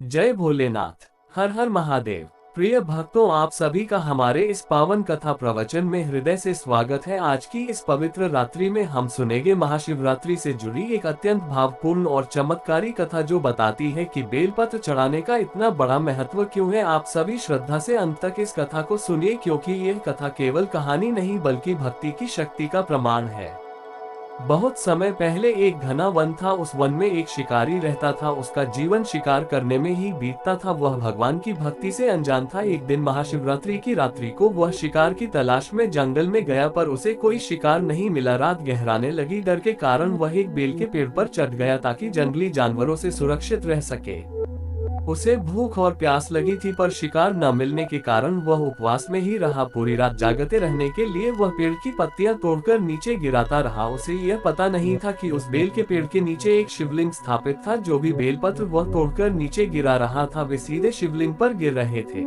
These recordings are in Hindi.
जय भोलेनाथ। हर हर महादेव। प्रिय भक्तों, आप सभी का हमारे इस पावन कथा प्रवचन में हृदय से स्वागत है। आज की इस पवित्र रात्रि में हम सुनेंगे महाशिवरात्रि से जुड़ी एक अत्यंत भावपूर्ण और चमत्कारी कथा, जो बताती है कि बेलपत्र चढ़ाने का इतना बड़ा महत्व क्यों है। आप सभी श्रद्धा से अंत तक इस कथा को सुनिए, क्योंकि यह कथा केवल कहानी नहीं बल्कि भक्ति की शक्ति का प्रमाण है। बहुत समय पहले एक घना वन था। उस वन में एक शिकारी रहता था। उसका जीवन शिकार करने में ही बीतता था। वह भगवान की भक्ति से अनजान था। एक दिन महाशिवरात्रि की रात्रि को वह शिकार की तलाश में जंगल में गया, पर उसे कोई शिकार नहीं मिला। रात गहराने लगी। डर के कारण वह एक बेल के पेड़ पर चढ़ गया ताकि जंगली जानवरों से सुरक्षित रह सके। उसे भूख और प्यास लगी थी, पर शिकार न मिलने के कारण वह उपवास में ही रहा। पूरी रात जागते रहने के लिए वह पेड़ की पत्तियां तोड़कर नीचे गिराता रहा। उसे यह पता नहीं था कि उस बेल के पेड़ के नीचे एक शिवलिंग स्थापित था। जो भी बेलपत्र वह तोड़कर नीचे गिरा रहा था, वे सीधे शिवलिंग पर गिर रहे थे।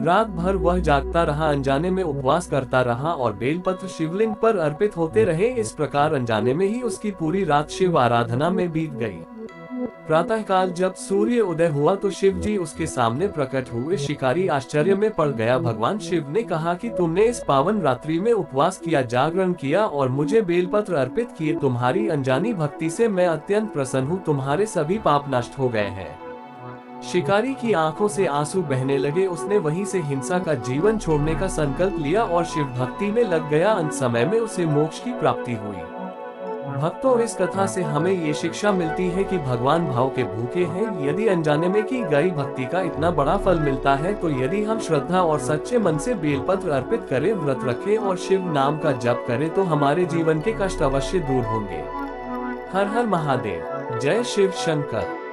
रात भर वह जागता रहा, अनजाने में उपवास करता रहा और बेलपत्र शिवलिंग पर अर्पित होते रहे। इस प्रकार अनजाने में ही उसकी पूरी रात शिव आराधना में बीत गई। प्रातःकाल जब सूर्य उदय हुआ तो शिव जी उसके सामने प्रकट हुए। शिकारी आश्चर्य में पड़ गया। भगवान शिव ने कहा कि तुमने इस पावन रात्रि में उपवास किया, जागरण किया और मुझे बेलपत्र अर्पित किए। तुम्हारी अनजानी भक्ति से मैं अत्यंत प्रसन्न हूँ। तुम्हारे सभी पाप नष्ट हो गए हैं। शिकारी की आंखों से आंसू बहने लगे। उसने वहीं से हिंसा का जीवन छोड़ने का संकल्प लिया और शिव भक्ति में लग गया। अंत समय में उसे मोक्ष की प्राप्ति हुई। भक्तों, इस कथा से हमें ये शिक्षा मिलती है कि भगवान भाव के भूखे हैं। यदि अनजाने में की गई भक्ति का इतना बड़ा फल मिलता है, तो यदि हम श्रद्धा और सच्चे मन से बेलपत्र अर्पित करें, व्रत रखें और शिव नाम का जप करें, तो हमारे जीवन के कष्ट अवश्य दूर होंगे। हर हर महादेव। जय शिव शंकर।